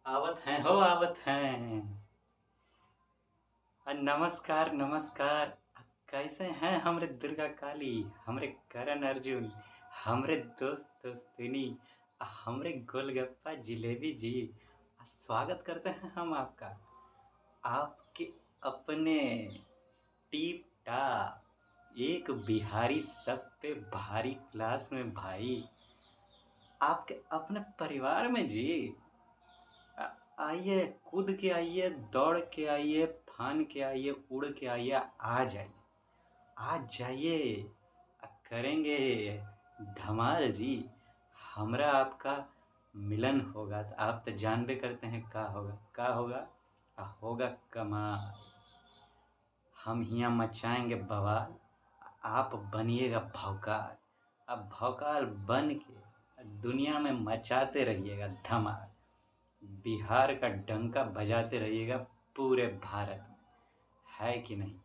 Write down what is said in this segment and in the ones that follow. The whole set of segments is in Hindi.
आवत हैं हो आवत हैं। नमस्कार नमस्कार। कैसे हैं हमरे दुर्गा काली, हमरे करण अर्जुन, हमरे दोस्त दोस्तिनी, हमरे गोलगप्पा जिलेबी जी। स्वागत करते हैं हम आपका, आपके अपने टीप टाप एक बिहारी सब पे भारी क्लास में भाई, आपके अपने परिवार में जी। अ, आइए, कूद के आइए, दौड़ के आइए, फान के आइए, उड़ के आइए, आ जाइए। करेंगे धमाल जी। हमरा आपका मिलन होगा तो आप तो जानबे करते हैं का होगा, होगा कमाल। हम हियाँ मचाएंगे बवाल, आप बनिएगा भौकाल। अब भौकाल बन के दुनिया में मचाते रहिएगा धमाल। बिहार का डंका बजाते रहिएगा पूरे भारत में, है कि नहीं।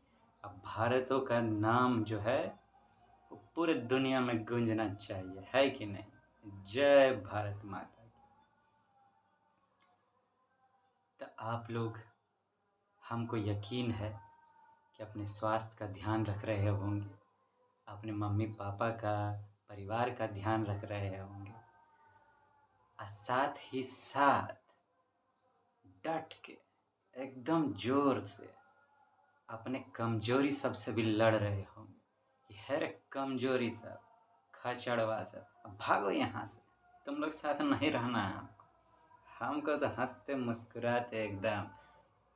अब भारतों का नाम जो है वो पूरे दुनिया में गूंजना चाहिए, है कि नहीं। जय भारत माता की। तो आप लोग, हमको यकीन है कि अपने स्वास्थ्य का ध्यान रख रहे होंगे, अपने मम्मी पापा का, परिवार का ध्यान रख रहे होंगे, और साथ ही साथ डट के एकदम जोर से अपने कमजोरी सबसे भी लड़ रहे होंगे कि है रे कमजोरी सब, खचड़वा सब, अब भागो यहाँ से, तुम लोग साथ नहीं रहना है हमको तो हंसते मुस्कुराते एकदम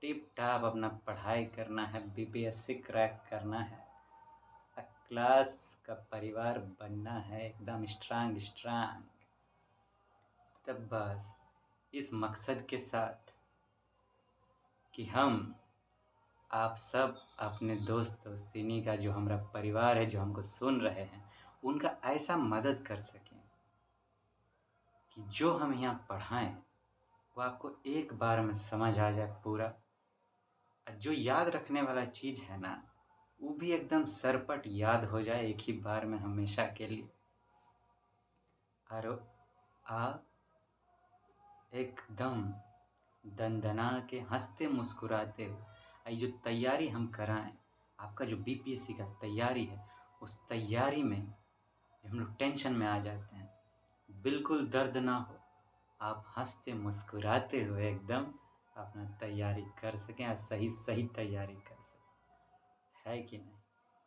टिप टाप अपना पढ़ाई करना है, बीपीएससी क्रैक करना है, क्लास का परिवार बनना है एकदम स्ट्रांग स्ट्रांग। तब बस इस मकसद के साथ कि हम आप सब अपने दोस्त दोस्तिनी का, जो हमारा परिवार है, जो हमको सुन रहे हैं, उनका ऐसा मदद कर सकें कि जो हम यहाँ पढ़ाएं वो आपको एक बार में समझ आ जाए पूरा। जो याद रखने वाला चीज़ है ना, वो भी एकदम सरपट याद हो जाए एक ही बार में हमेशा के लिए। और आप एकदम दनदना के हंसते मुस्कुराते हुए, ये जो तैयारी हम कराएं, आपका जो बीपीएससी का तैयारी है, उस तैयारी में जब हम लोग टेंशन में आ जाते हैं, बिल्कुल दर्द ना हो, आप हंसते मुस्कुराते हुए एकदम अपना तैयारी कर सकें और सही सही तैयारी कर सकें, है कि नहीं।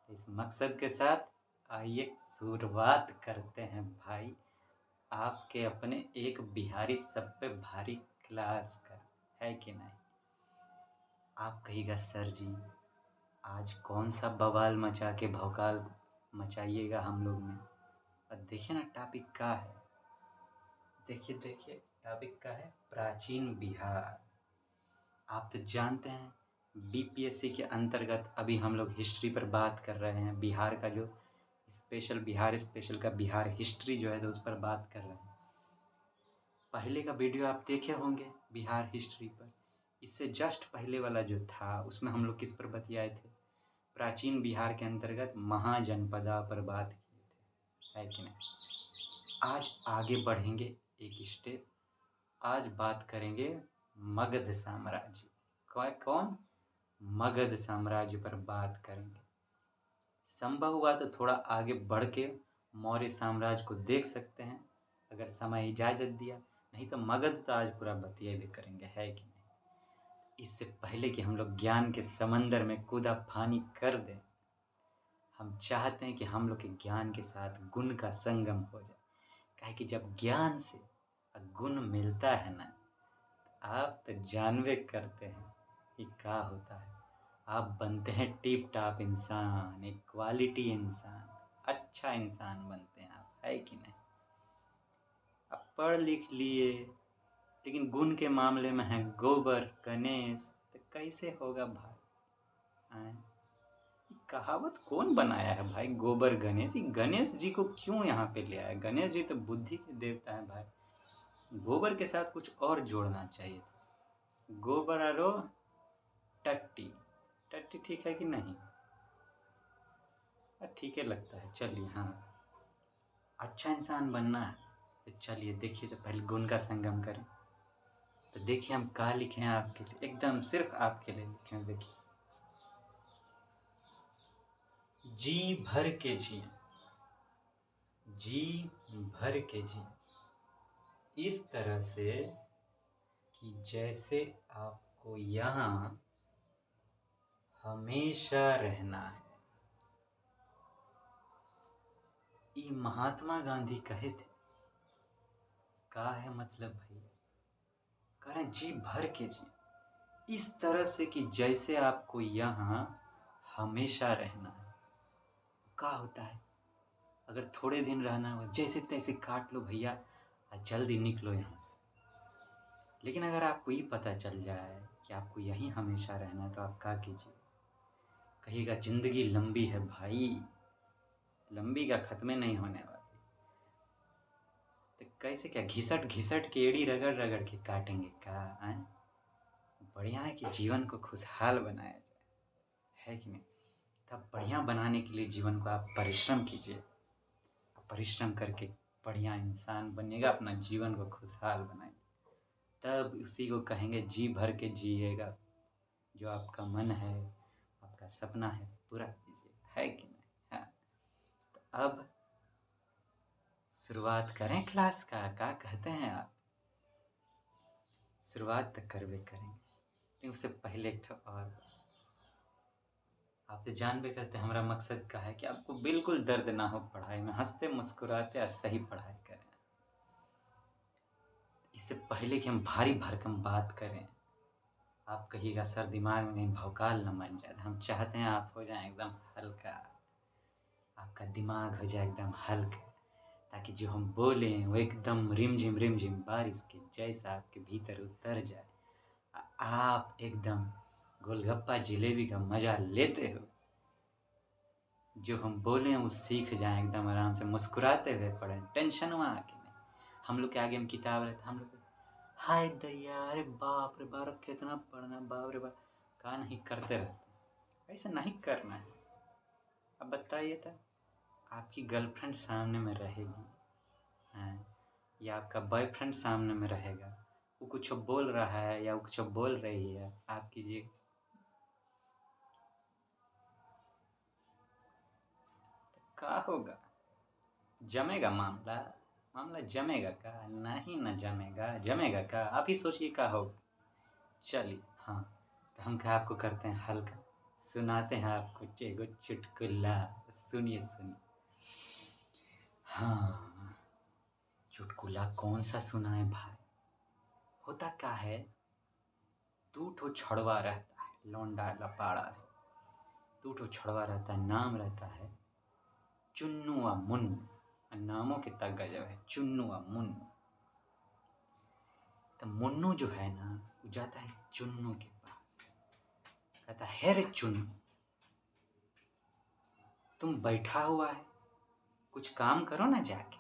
तो इस मकसद के साथ आइए शुरुआत करते हैं भाई, आपके अपने एक बिहारी सब पे भारी क्लास का, है कि नहीं। आप कहिएगा सर जी आज कौन सा बवाल मचा के भौकाल मचाइएगा हम लोग में। और देखिए ना टॉपिक का है, देखिए देखिए टॉपिक का है प्राचीन बिहार। आप तो जानते हैं बीपीएससी के अंतर्गत अभी हम लोग हिस्ट्री पर बात कर रहे हैं, बिहार का जो स्पेशल, बिहार स्पेशल का बिहार हिस्ट्री जो है तो उस पर बात कर रहे हैं। पहले का वीडियो आप देखे होंगे बिहार हिस्ट्री पर, इससे जस्ट पहले वाला जो था उसमें हम लोग किस पर बतियाए थे, प्राचीन बिहार के अंतर्गत महाजनपदा पर बात किए थे, है कि नहीं। आज आगे बढ़ेंगे एक स्टेप, आज बात करेंगे मगध साम्राज्य। कौन? मगध साम्राज्य पर बात करेंगे। संभव हुआ तो थोड़ा आगे बढ़ के मौर्य साम्राज्य को देख सकते हैं अगर समय इजाज़त दिया, नहीं तो मगध तो आज पूरा बतिया भी करेंगे, है कि नहीं। इससे पहले कि हम लोग ज्ञान के समंदर में कूदा फानी कर दें, हम चाहते हैं कि हम लोग के ज्ञान के साथ गुण का संगम हो जाए। काहे कि जब ज्ञान से गुण मिलता है ना, आप तो जानबे करते हैं कि क्या होता है। आप बनते हैं टिप टाप इंसान, एक क्वालिटी इंसान, अच्छा इंसान बनते हैं आप, है कि नहीं। आप पढ़ लिख लिए लेकिन गुण के मामले में हैं गोबर गणेश, तो कैसे होगा भाई। ये कहावत कौन बनाया है भाई, गोबर गणेश। ये गणेश जी को क्यों यहाँ पे ले आया, गणेश जी तो बुद्धि के देवता है भाई। गोबर के साथ कुछ और जोड़ना चाहिए था, गोबर आरो टट्टी। टट्टी ठीक है कि नहीं, ठीक है लगता है। चलिए हाँ, अच्छा इंसान बनना है तो चलिए देखिए तो पहले गुण का संगम करें। तो देखिए हम क्या लिखे हैं आपके लिए, एकदम सिर्फ आपके लिए लिखे हैं। देखिए, जी भर के जिए, जी भर के जिए इस तरह से कि जैसे आपको यहाँ हमेशा रहना है। ये महात्मा गांधी कहे थे। का है मतलब भैया, कह रहे हैं जी भर के जिए इस तरह से कि जैसे आपको यहाँ हमेशा रहना है। क्या होता है, अगर थोड़े दिन रहना हो जैसे तैसे काट लो भैया और जल्दी निकलो यहाँ से। लेकिन अगर आपको ये पता चल जाए कि आपको यहीं हमेशा रहना है तो आप क्या कीजिए, कहिएगा जिंदगी लंबी है भाई, लंबी का खत्म नहीं होने वाली। तो कैसे क्या घिसट घिसट के एड़ी रगड़ रगड़ के काटेंगे क्या है? बढ़िया है कि जीवन को खुशहाल बनाया जाए, है कि नहीं? तब बढ़िया बनाने के लिए जीवन को आप परिश्रम कीजिए, परिश्रम करके बढ़िया इंसान बनिएगा, अपना जीवन को खुशहाल बनाइए। तब उसी को कहेंगे जी भर के जिएगा। जो आपका मन है, आपका सपना है, पूरा कीजिए, है कि नहीं? हाँ, तो अब शुरुआत करें क्लास का, क्या कहते हैं आप? शुरुआत तक करवे करेंगे, लेकिन उससे पहले एक ठो और आप तो जानबे करते हमारा मकसद का है कि आपको बिल्कुल दर्द ना हो पढ़ाई में, हंसते मुस्कुराते और सही पढ़ाई करें। इससे पहले कि हम भारी भरकम बात करें, आप कहिएगा सर दिमाग में कहीं भौकाल न बन जाए। हम चाहते हैं आप हो जाएं एकदम हल्का, आपका दिमाग हो जाए एकदम हल्का, ताकि जो हम बोलें वो एकदम रिमझिम बारिश के जैसा आपके भीतर उतर जाए। आप एकदम गोलगप्पा जिलेबी का मज़ा लेते हो। जो हम बोलें वो सीख जाएं, एकदम आराम से मुस्कुराते हुए पढ़ें, टेंशन वहाँ के नहीं। हम लोग के आगे में किताब रहता, हम लोग हाय दैया, अरे बाप रे बाप, कितना पढ़ना, बाप रे बाप, का नहीं करते रहते। ऐसा नहीं करना है। अब बताइए तो, आपकी गर्लफ्रेंड सामने में रहेगी हैं, या आपका बॉयफ्रेंड सामने में रहेगा, वो कुछ बोल रहा है या वो कुछ बोल रही है, आप कीजिए क्या होगा? जमेगा मामला? मामला जमेगा का? नहीं ना जमेगा, जमेगा का? आप ही सोचिए क्या होगा। चलिए हाँ, तो हम क्या आपको करते हैं हल्का, सुनाते हैं आपको एगो चुटकुला। सुनिए सुनिए। हाँ, चुटकुला कौन सा सुनाए भाई? होता क्या है, दो ठो छड़वा रहता है, लौंडा लपाड़ा से। दो ठो छड़वा रहता है, नाम रहता है चुन्नू व मुन्नू। नामों कितना गजब है, चुन्नू व मुन्नू। तो मुन्नू जो है ना, वो जाता है चुन्नू के पास, कहता है रे चुन्नू, तुम बैठा हुआ है, कुछ काम करो ना जाके।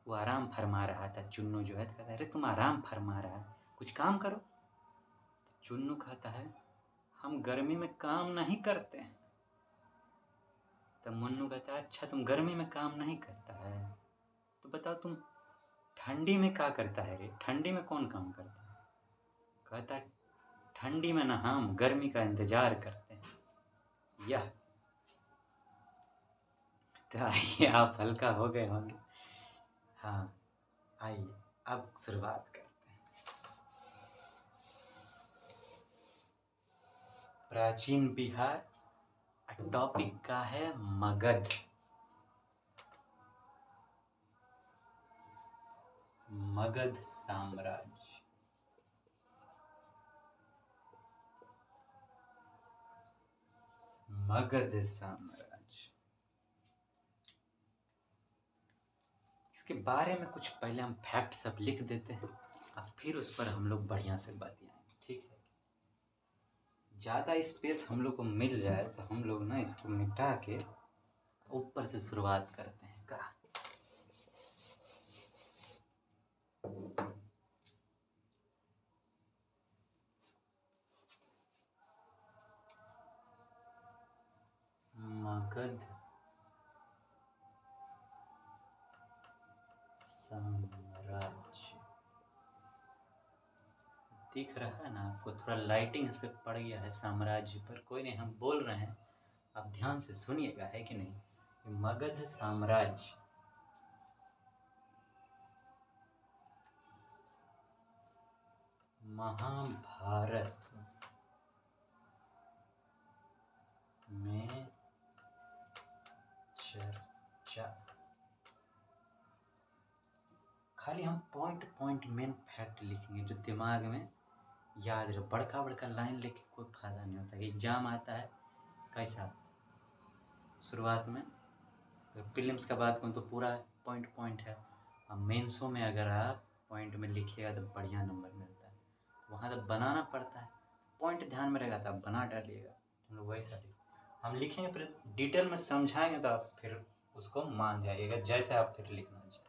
वो आराम फरमा रहा था, चुन्नू जो है, तो कहता है अरे तुम आराम फरमा रहा है, कुछ काम करो। तो चुन्नू कहता है हम गर्मी में काम नहीं करते हैं। तब मुन्नू कहता है अच्छा तुम गर्मी में काम नहीं करता है, तो बताओ तुम ठंडी में क्या करता है रे? ठंडी में कौन काम करता है? कहता है ठंडी में ना हम गर्मी का इंतजार करते हैं। यह तो आइए, आप हल्का हो गए होंगे। हाँ, आइए अब शुरुआत करते हैं। प्राचीन बिहार, टॉपिक का है मगध। मगध साम्राज्य। मगध साम्राज्य, इसके बारे में कुछ पहले हम फैक्ट सब लिख देते हैं और फिर उस पर हम लोग बढ़िया से बतियाएंगे, ठीक है? ज़्यादा स्पेस हम लोग को मिल जाए तो हम लोग ना इसको मिटा के ऊपर से शुरुआत करते हैं का। मगध साम्राज्य, दिख रहा है ना आपको, थोड़ा लाइटिंग इस पे पड़ गया है साम्राज्य पर। कोई नहीं, हम बोल रहे हैं, आप ध्यान से सुनिएगा, है कि नहीं। मगध साम्राज्य, महाभारत में चर्चा। खाली हम पॉइंट पॉइंट मेन फैक्ट लिखेंगे जो दिमाग में याद रहे। बड़का बड़का लाइन लिख के कोई फायदा नहीं होता। एग्जाम आता है कैसा, शुरुआत में प्रीलिम्स का बात करूँ तो पूरा पॉइंट पॉइंट है। अब मेंसों में अगर आप पॉइंट में लिखिएगा तो बढ़िया नंबर मिलता है। वहाँ तो बनाना पड़ता है, पॉइंट ध्यान में रहेगा तो आप बना डालिएगा। हम लोग वैसा हम लिखेंगे, फिर डिटेल में समझाएंगे तो आप फिर उसको मान जाइएगा जैसे आप फिर लिखना चाहिए।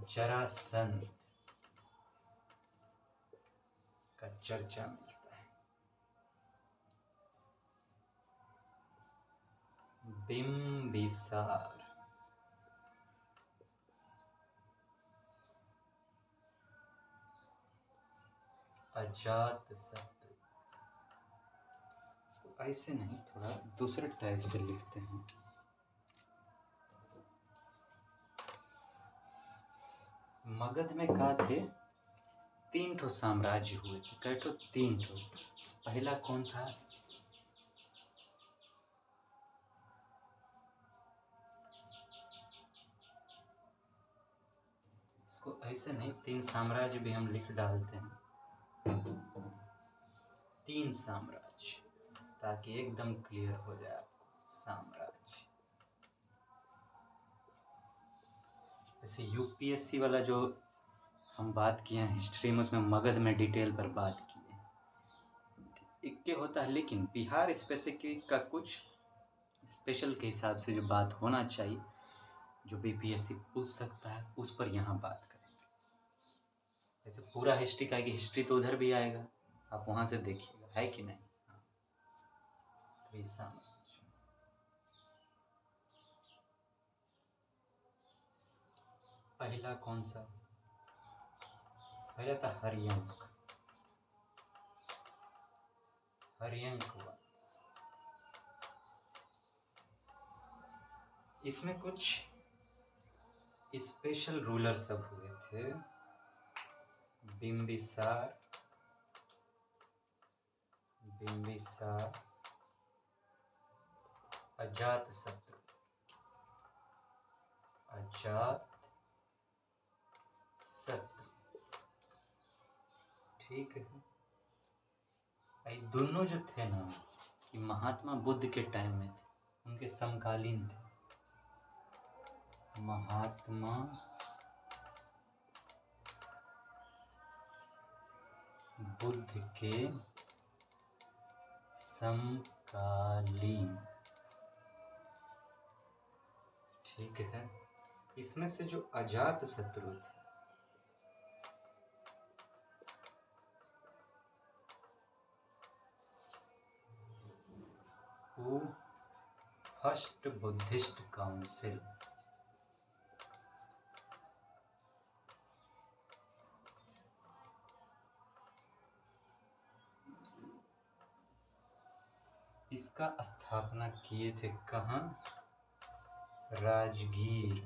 जरासंध का चर्चा मिलता है। बिंबिसार, अजातशत्रु। इसको ऐसे नहीं, थोड़ा दूसरे टाइप से लिखते हैं। मगध में का थे, 3 ठो साम्राज्य हुए थे। कै ठो? 3 ठो। पहला कौन था? इसको ऐसे नहीं, 3 साम्राज्य भी हम लिख डालते हैं। 3 साम्राज्य, ताकि एकदम क्लियर हो जाए आपको। साम्राज्य जैसे यूपीएससी वाला जो हम बात किए हैं हिस्ट्री में, उसमें मगध में डिटेल पर बात की है। इक्के होता है, लेकिन बिहार स्पेसिफिक का कुछ स्पेशल के हिसाब से जो बात होना चाहिए, जो बीपीएससी पूछ सकता है, उस पर यहाँ बात करेंगे। जैसे पूरा हिस्ट्री का, कि हिस्ट्री तो उधर भी आएगा, आप वहाँ से देखिएगा, है कि नहीं। तो पहला कौन सा? पहला था हर्यंक। हर्यंक वंश। इसमें कुछ स्पेशल रूलर सब हुए थे। बिंबिसार, अजातशत्रु, ठीक है। ये दोनों जो थे ना, ये महात्मा बुद्ध के टाइम में थे, उनके समकालीन थे। महात्मा बुद्ध के समकालीन, ठीक है। इसमें से जो अजातशत्रु थे, वो फर्स्ट बुद्धिस्ट काउंसिल, इसका स्थापना किए थे कहाँ? राजगीर।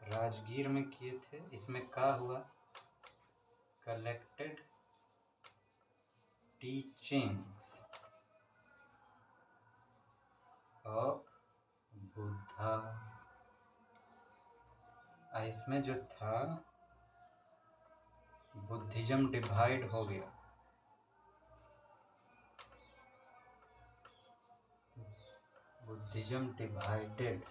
राजगीर में किए थे। इसमें क्या हुआ? Collected teachings of Buddha. इसमें जो था, बुद्धिज्म डिवाइड हो गया। बुद्धिज्म डिवाइडेड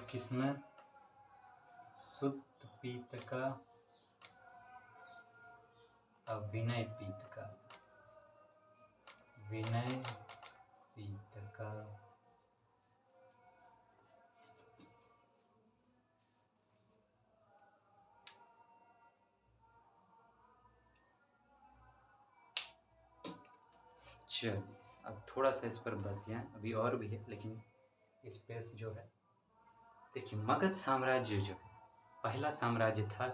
किसमें? सुत्त पिटका और विनय पिटका। विनय पिटका। चलिए, अब थोड़ा सा इस पर बतियाएं, अभी और भी है, लेकिन स्पेस जो है देखिए, मगध साम्राज्य जो है पहला साम्राज्य था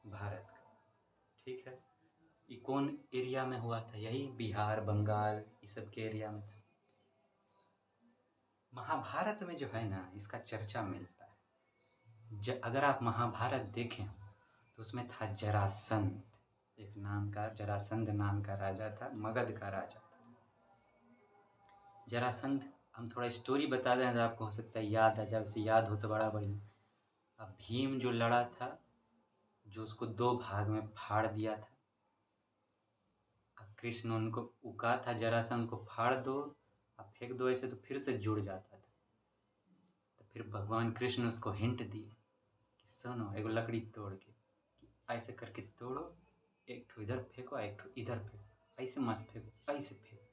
भारत का, ठीक है। ये कौन एरिया में हुआ था? यही बिहार, बंगाल, ये सब के एरिया में था। महाभारत में जो है ना, इसका चर्चा मिलता है। अगर आप महाभारत देखें तो उसमें था जरासंध, एक नाम का जरासंध नाम का राजा था, मगध का राजा था जरासंध। हम थोड़ा स्टोरी बता दें तो आपको हो सकता है याद आ जाए, उसे याद हो तो बड़ा बढ़िया। अब भीम जो लड़ा था, जो उसको 2 भाग में फाड़ दिया था, अब कृष्ण उनको कहा था जरासंध को फाड़ दो, अब फेंक दो ऐसे तो फिर से जुड़ जाता था। तो फिर भगवान कृष्ण उसको हिंट दिए कि सुनो, एगो लकड़ी तोड़ के कि ऐसे करके तोड़ो, एक ठो इधर फेंको, एक ठो इधर फेंको, ऐसे मत फेंको, ऐसे फेंको,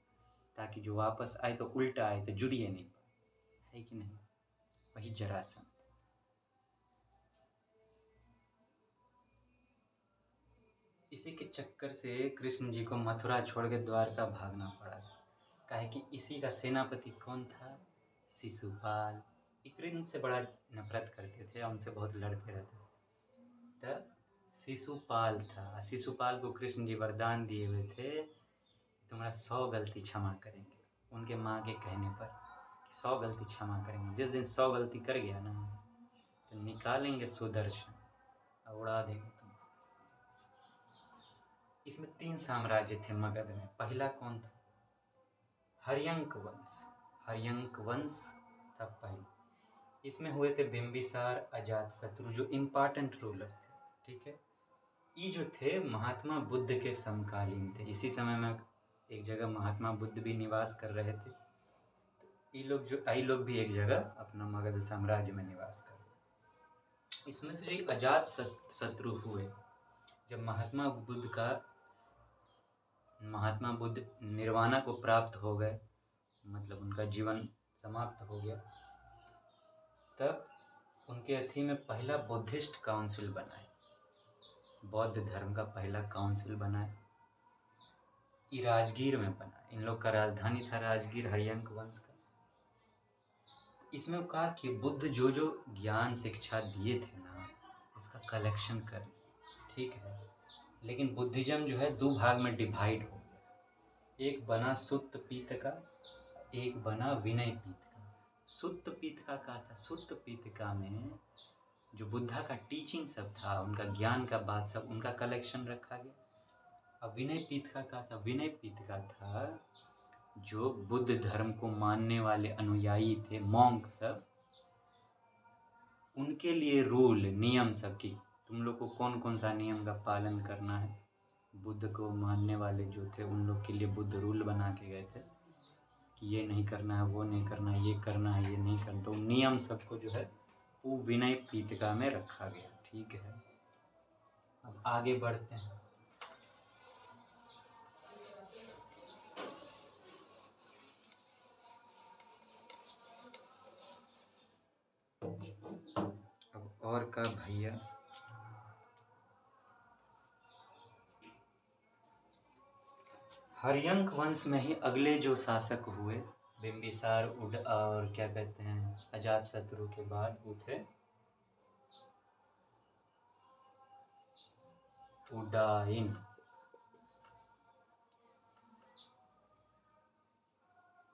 ताकि जो वापस आए तो उल्टा आए, तो जुड़िए नहीं पाए, है कि नहीं? वही जरासंध। इसी के चक्कर से कृष्ण जी को मथुरा छोड़ के द्वारका भागना पड़ा, काहे कि इसी का सेनापति कौन था? शिशुपाल। ये कृष्ण से बड़ा नफरत करते थे, उनसे बहुत लड़ते रहते थे। तब शिशुपाल था, शिशुपाल को कृष्ण जी वरदान दिए हुए थे, तुम्हारा 100 गलती क्षमा करेंगे, उनके माँ के कहने पर 100 गलती क्षमा करेंगे। जिस दिन 100 गलती कर गया ना, तो निकालेंगे सुदर्शन और उड़ा देंगे तुम। इसमें 3 साम्राज्य थे मगध में। पहला कौन था? हर्यंक वंश। हर्यंक वंश था पहले। इसमें हुए थे बिंबिसार, अजातशत्रु, जो इम्पॉर्टेंट रूलर थे, ठीक है। ये जो थे महात्मा बुद्ध के समकालीन थे। इसी समय में एक जगह महात्मा बुद्ध भी निवास कर रहे थे। तो ये लोग भी एक जगह अपना मगध साम्राज्य में निवास कर रहे। इसमें से जो अजात शत्रु हुए, जब महात्मा बुद्ध निर्वाणा को प्राप्त हो गए, मतलब उनका जीवन समाप्त हो गया, तब उनके अथी में पहला बुद्धिस्ट काउंसिल बनाए, बौद्ध धर्म का पहला काउंसिल बनाए। ये राजगीर में बना। इन लोग का राजधानी था राजगीर, हर्यंक वंश का। इसमें कहा कि बुद्ध जो जो ज्ञान शिक्षा दिए थे ना, उसका कलेक्शन करें, ठीक है। लेकिन बुद्धिज्म जो है 2 भाग में डिवाइड हो गया। एक बना सुत्त पीतका, एक बना विनय पीतका। सुत्त पीतका का था, सुत्त पीतका में जो बुद्धा का टीचिंग सब था, उनका ज्ञान का बात सब, उनका कलेक्शन रखा गया। अब विनय पीतका का था, विनय पीतका था जो बुद्ध धर्म को मानने वाले अनुयायी थे, मॉन्क सब, उनके लिए रूल नियम सब की तुम लोग को कौन कौन सा नियम का पालन करना है। बुद्ध को मानने वाले जो थे उन लोग के लिए बुद्ध रूल बना के गए थे कि ये नहीं करना है, वो नहीं करना है, ये करना है, ये नहीं करना। तो नियम सबको जो है वो विनय पीठिका में रखा गया, ठीक है। अब आगे बढ़ते हैं। अब और का भैया हर्यंक वंश में ही अगले जो शासक हुए, बिंबिसार और क्या कहते हैं अजातशत्रु के बाद वो थे उडाइन।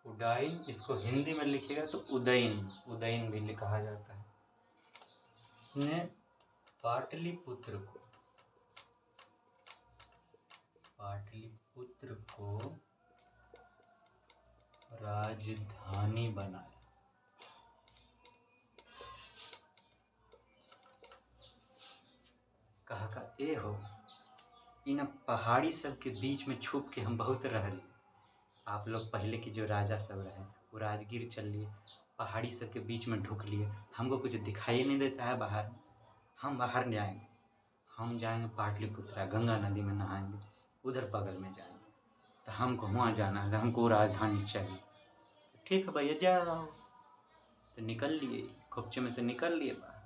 उडाइन, इसको हिंदी में लिखिएगा तो उदयन, उदयन भी कहा जाता है। इसने पाटलिपुत्र को राजधानी बनाया। कहा का ए हो, इन पहाड़ी सब के बीच में छुप के हम बहुत रह लिए। आप लोग पहले के जो राजा सब रहे वो राजगीर चल लिए, पहाड़ी सब के बीच में ढुक लिए, हमको कुछ दिखाई नहीं देता है बाहर। हम बाहर जाएंगे, हम जाएंगे पाटलिपुत्रा, गंगा नदी में नहाएंगे, उधर बगल में जाएंगे, तो हमको वहाँ जाना है, हमको राजधानी चाहिए। ठीक है भैया जाओ। तो निकल लिए, खोपचे में से निकल लिए बाहर।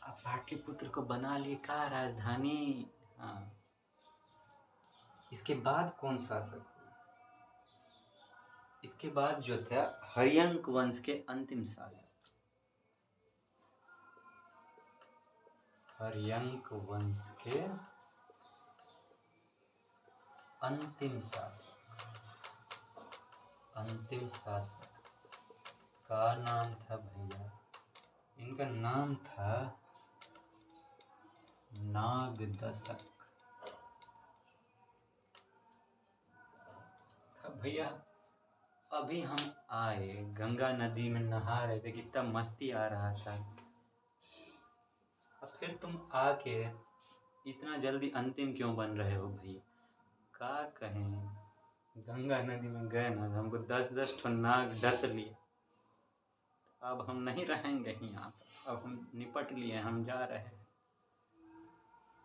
अब पाटलिपुत्र को बना लिए का राजधानी। हाँ, इसके बाद कौन शासक हुआ? इसके बाद जो था हर्यंक वंश के अंतिम शासक हर्यंक वंश के अंतिम शासक का नाम था भैया, इनका नाम था नागदशक। भैया अभी हम आए, गंगा नदी में नहा रहे थे, कितना मस्ती आ रहा था, और फिर तुम आके इतना जल्दी अंतिम क्यों बन रहे हो भैया? क्या कहें, गंगा नदी में गए ना, हमको 10-10 ठो नाग डस लिए। अब हम नहीं रहेंगे यहाँ पर, अब हम निपट लिए, हम जा रहे हैं।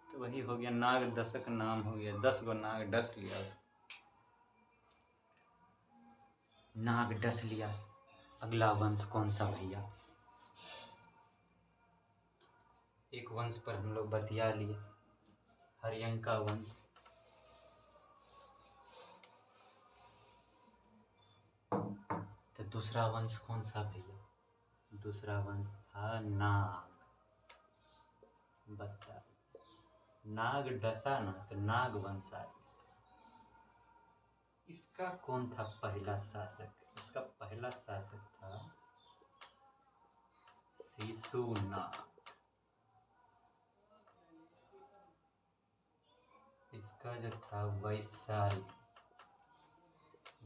तो वही हो गया, नाग दशक नाम हो गया, 10 गो नाग डस लिया उसको। नाग डस लिया। अगला वंश कौन सा भैया? एक वंश पर हम लोग बतिया लिए, हर्यंका वंश। तो दूसरा वंश कौन सा भैया? दूसरा वंश था नाग। बता, नाग डसा ना तो नाग वंश आ गया। इसका कौन था पहला शासक? इसका पहला शासक था शिशुनाग। इसका जो था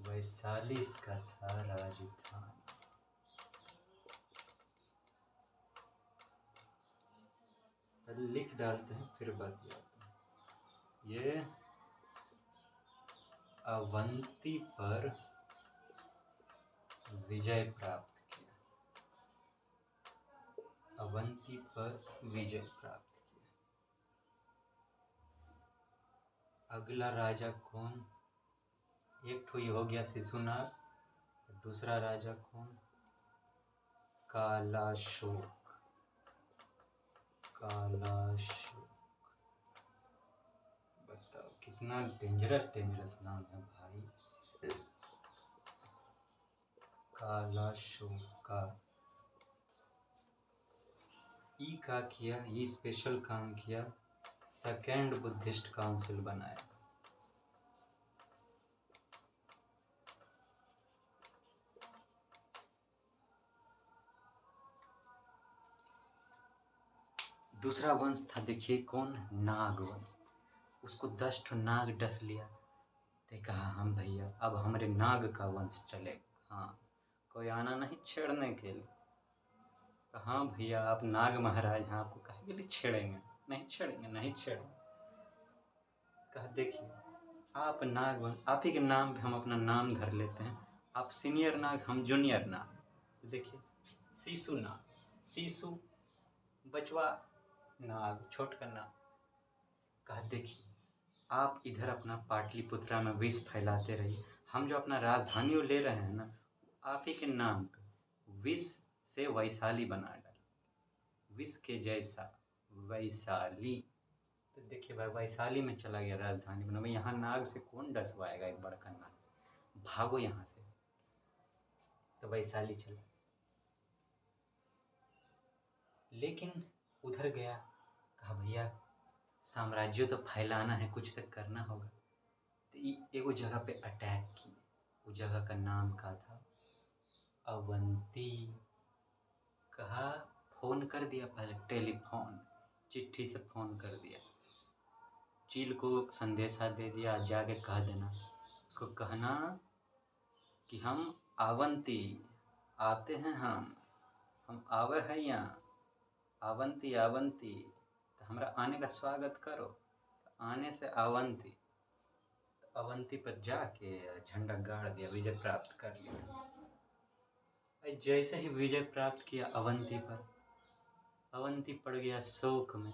वैशाली इसका था राजस्थान। लिख डालते हैं फिर बतियाते हैं। ये अवंती पर विजय प्राप्त किया। अवंती पर विजय प्राप्त किया। अगला राजा कौन? एक ठो हो गया शिशुनाग, दूसरा राजा कौन? कालाशोक। बताओ कितना डेंजरस नाम है भाई। कालाशोक का का किया, ये स्पेशल काम किया, सेकेंड बुद्धिस्ट काउंसिल बनाया। दूसरा वंश था, देखिए कौन? नाग वंश। उसको 10 ठो नाग डस लिया। तो कहा हम भैया अब हमारे नाग का वंश चलेगा, हाँ, कोई आना नहीं छेड़ने के लिए। हाँ भैया आप नाग महाराज हैं, आपको काहे के लिए छेड़ेंगे? नहीं छेड़ेंगे। कहा देखिए आप नाग वंश, आप ही के नाम पे हम अपना नाम धर लेते हैं, आप सीनियर नाग, हम जूनियर नाग। देखिए शिशु बचवा नाग, छोट का नाग। कहा देखिए आप इधर अपना पाटलिपुत्रा में विष फैलाते रहिए, हम जो अपना राजधानी ले रहे हैं ना, आप ही के नाम पे विष से वैशाली बना डाल, विष के जैसा वैशाली। तो देखिए भाई वैशाली में चला गया राजधानी बना। भाई यहाँ नाग से कौन डसवाएगा? एक बड़का नाग से, भागो यहाँ से। तो वैशाली चला, लेकिन उधर गया, कहा भैया साम्राज्य तो फैलाना है, कुछ तक करना होगा। तो एगो जगह पे अटैक किए, उस जगह का नाम का था अवंती। कहा फोन कर दिया, पहले टेलीफोन, चिट्ठी से फोन कर दिया, चील को संदेशा दे दिया, जाके कह देना, उसको कहना कि हम अवंती आते हैं, हम आवे हैं यहाँ, अवंती तो हमारा आने का स्वागत करो। आने से अवंती, अवंती पर जाके झंडा गाड़ दिया, विजय प्राप्त कर लिया। जैसे ही विजय प्राप्त किया अवंती पर, अवंती पड़ गया शोक में।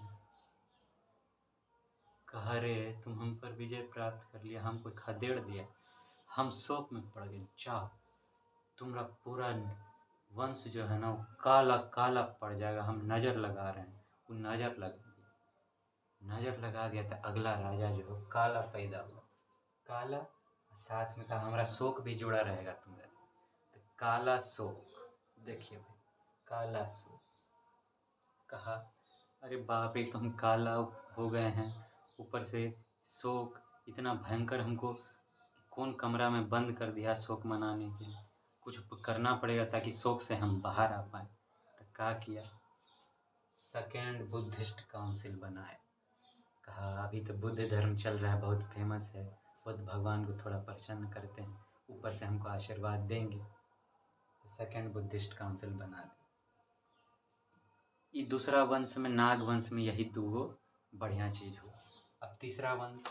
कहा रे तुम हम पर विजय प्राप्त कर लिया, हमको खदेड़ दिया, हम शोक में पड़ गए, जाओ तुम्हारा पूरा वंश जो है ना वो काला काला पड़ जाएगा, हम नज़र लगा रहे हैं। वो नज़र लगा दिया। तो अगला राजा जो है काला पैदा हुआ, काला, साथ में कहा हमारा शोक भी जुड़ा रहेगा तुम्हारे साथ। तो काला शोक, देखिए भाई काला शोक। कहा अरे बाप रे! तो हम काला हो गए हैं, ऊपर से शोक इतना भयंकर हमको कौन कमरा में बंद कर दिया शोक मनाने के लिए। कुछ करना पड़ेगा ताकि शोक से हम बाहर आ पाएँ। तो क्या किया, सेकेंड बुद्धिस्ट काउंसिल बनाए। कहा अभी तो बुद्ध धर्म चल रहा है, बहुत फेमस है, बुद्ध भगवान को थोड़ा प्रसन्न करते हैं, ऊपर से हमको आशीर्वाद देंगे। तो सेकेंड बुद्धिस्ट काउंसिल बना दी। ये दूसरा वंश में, नाग वंश में यही दो बढ़िया चीज हुआ। अब तीसरा वंश,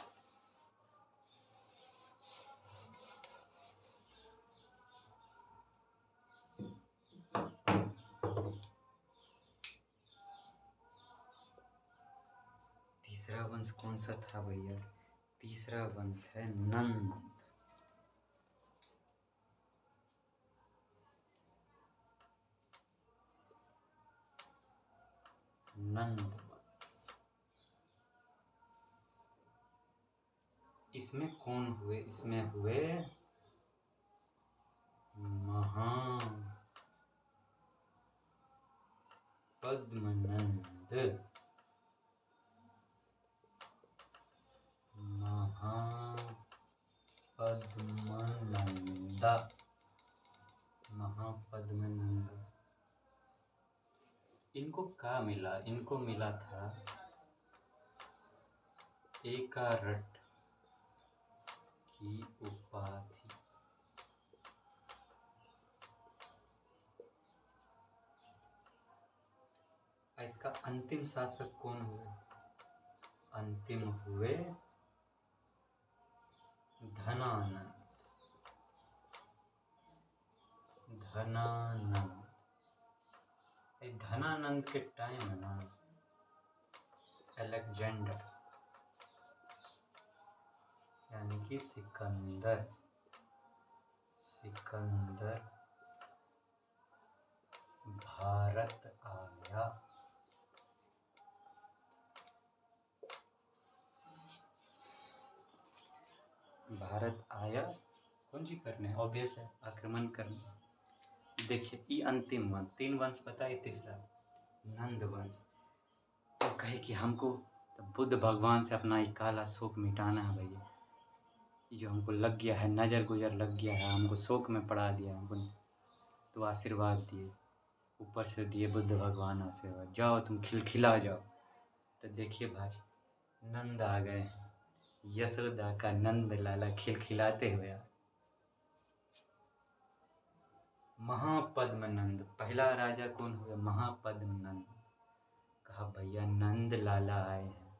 तीसरा वंश कौन सा था भैया? तीसरा वंश है नंद। नंद वंश। इसमें कौन हुए? इसमें हुए महापद्मनंद। महापद्मनंद। इनको क्या मिला? इनको मिला था एकारट की उपाधि। इसका अंतिम शासक कौन हुए? अंतिम हुए धनानंद। धनानंद। धनानंद के टाइम है ना, अलेक्जेंडर यानी कि सिकंदर भारत आया। भारत आया कौन सी करने? ऑब्वियस है, आक्रमण करने। देखिए ये अंतिम वंश, 3 वंश बताइए, तीसरा नंद वंश। तो कहे कि हमको तो बुद्ध भगवान से अपना ये काला शोक मिटाना है भैया। ये जो हमको लग गया है, नज़र गुजर लग गया है, हमको शोक में पड़ा दिया हमको। तो आशीर्वाद दिए, ऊपर से दिए बुद्ध भगवान आशीर्वाद, जाओ तुम खिलखिला जाओ। तो देखिए भाई, नंद आ गए हैं, यशोदा का नंद लाला खिलखिलाते हुए आ। महापद्मनंद, पहला राजा कौन हुए? महापद्मनंद। कहा भैया नंद लाला आए हैं,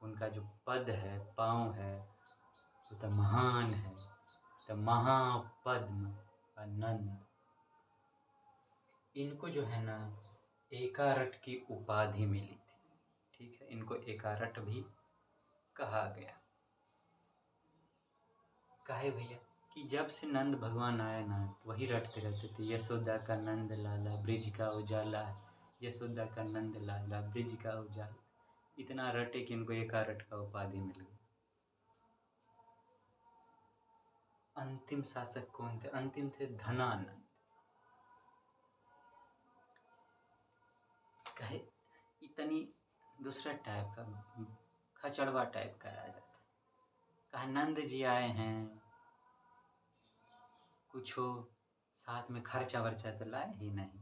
उनका जो पद है, पाँव है, वो तो महान है। तो महापद्म का नंद, इनको जो है ना एकारट की उपाधि मिली थी। ठीक है, इनको एकारट भी कहा गया। काहे भैया कि जब से नंद भगवान आए ना, वही रटते रहते थे, यशोदा का नंद लाला ब्रिज का उजाला, यशोदा का नंद लाला ब्रिज का उजाला। इतना रटे कि इनको एकारट का उपाधि मिल गई। अंतिम शासक कौन थे? अंतिम थे धनानंद। कहे इतनी दूसरा टाइप का, खचड़वा टाइप का राजा था। कहा नंद जी आए हैं, कुछ हो साथ में खर्चा वर्चा तो लाए ही नहीं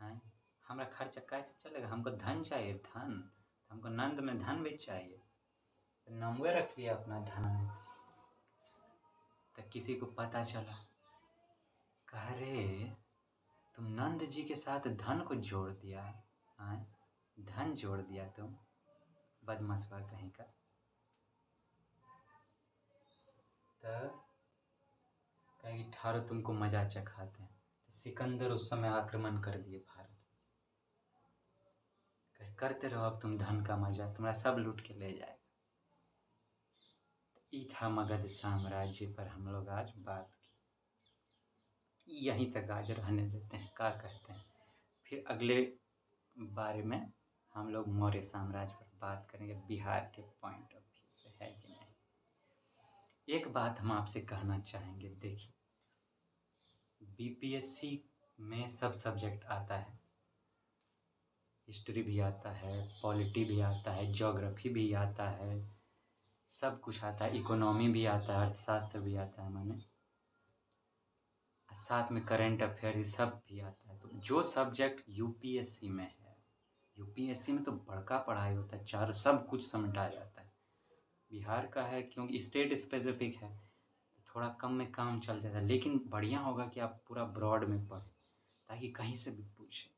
हैं। हमारा खर्चा कैसे चलेगा? हमको धन चाहिए, धन। हमको नंद में धन भी चाहिए। तो नमवे रख लिया अपना धन। तो किसी को पता चला, कह रे तुम नंद जी के साथ धन को जोड़ दिया है, धन जोड़ दिया तुम, बदमशवा कहीं का। तो कहेगी ठारो तुमको मजा चखाते हैं। तो सिकंदर उस समय आक्रमण कर दिए भारत। करते रहो अब तुम धन का मजा, तुम्हारा सब लूट के ले जाएगा। ये था मगध साम्राज्य पर हम लोग आज बात की। यहीं तक आज रहने देते हैं, क्या कहते हैं? फिर अगले बारे में हम लोग मौर्य साम्राज्य पर बात करेंगे, बिहार के पॉइंट ऑफ व्यू से, है कि नहीं। एक बात हम आपसे कहना चाहेंगे, देखिए बीपीएससी में सब सब्जेक्ट आता है, हिस्ट्री भी आता है, पॉलिटी भी आता है, ज्योग्राफी भी आता है, सब कुछ आता है, इकोनॉमी भी आता है, अर्थशास्त्र भी आता है माने, साथ में करंट अफेयर ये सब भी आता है। तो जो सब्जेक्ट यूपीएससी में है, यूपीएससी में तो बड़का पढ़ाई होता है, चार सब कुछ समेटा जाता है। बिहार का है क्योंकि स्टेट स्पेसिफिक है, थोड़ा कम में काम चल जाता है, लेकिन बढ़िया होगा कि आप पूरा ब्रॉड में पढ़ें ताकि कहीं से भी पूछे।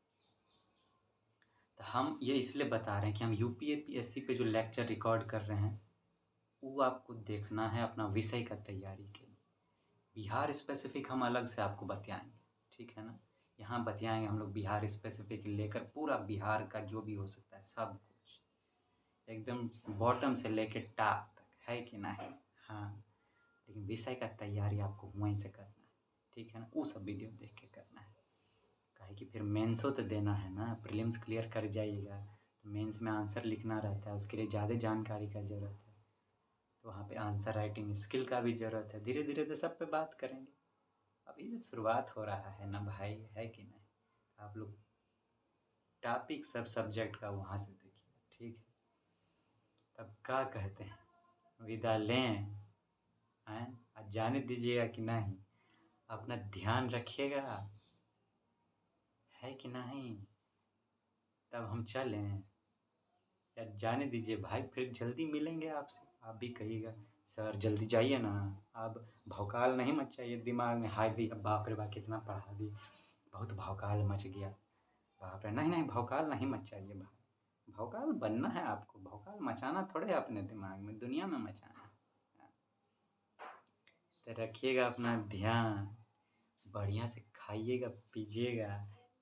तो हम ये इसलिए बता रहे हैं कि हम यूपीएससी पे जो लेक्चर रिकॉर्ड कर रहे हैं वो आपको देखना है अपना विषय का तैयारी के लिए। बिहार स्पेसिफिक हम अलग से आपको बताएंगे, ठीक है ना। यहाँ बताएंगे हम लोग बिहार स्पेसिफिक लेकर पूरा बिहार का जो भी हो सकता है सब कुछ एकदम बॉटम से लेकर टॉप तक, है कि नहीं। हाँ, लेकिन विषय का तैयारी आपको वहीं से करना है, ठीक है ना। वो सब वीडियो देख के करना है, काहे कि फिर मेंसो तो देना है ना। प्रीलिम्स क्लियर कर जाइएगा तो मेंस में आंसर लिखना रहता है, उसके लिए ज़्यादा जानकारी का ज़रूरत है, तो वहाँ पे आंसर राइटिंग स्किल का भी ज़रूरत है। धीरे धीरे तो सब पे बात करेंगे, अभी तो शुरुआत हो रहा है ना भाई, है कि नहीं। आप लोग टॉपिक सब सब्जेक्ट का वहाँ से देखिए, ठीक है। तब क्या कहते हैं, विदा लें हैं, आज जाने दीजिएगा कि नहीं, अपना ध्यान रखिएगा, है कि नहीं। तब हम चलें या जाने दीजिए भाई, फिर जल्दी मिलेंगे आपसे। आप भी कहिएगा सर जल्दी जाइए ना, आप भौकाल नहीं मच चाहिए दिमाग में, हाय भी बाप रे बाप कितना पढ़ा दी, बहुत भौकाल मच गया, बाप रे। नहीं नहीं, भौकाल नहीं मच चाहिए भाई, भौकाल बनना है आपको, भौकाल मचाना थोड़े अपने दिमाग में, दुनिया में मचाना है। तो रखिएगा अपना ध्यान, बढ़िया से खाइएगा पीजिएगा,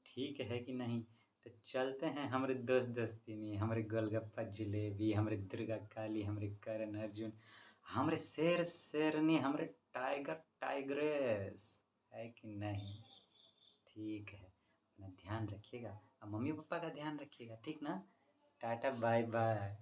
ठीक है कि नहीं। तो चलते हैं हमारे दोस्त दोस्ती में, हमारे गोलगप्पा जलेबी, हमारे दुर्गा काली, हमारे करण अर्जुन, हमारे शेर शेरनी, हमारे टाइगर टाइग्रेस, है कि नहीं। ठीक है, अपना ध्यान रखिएगा और मम्मी पापा का ध्यान रखिएगा, ठीक ना। Tata bye bye.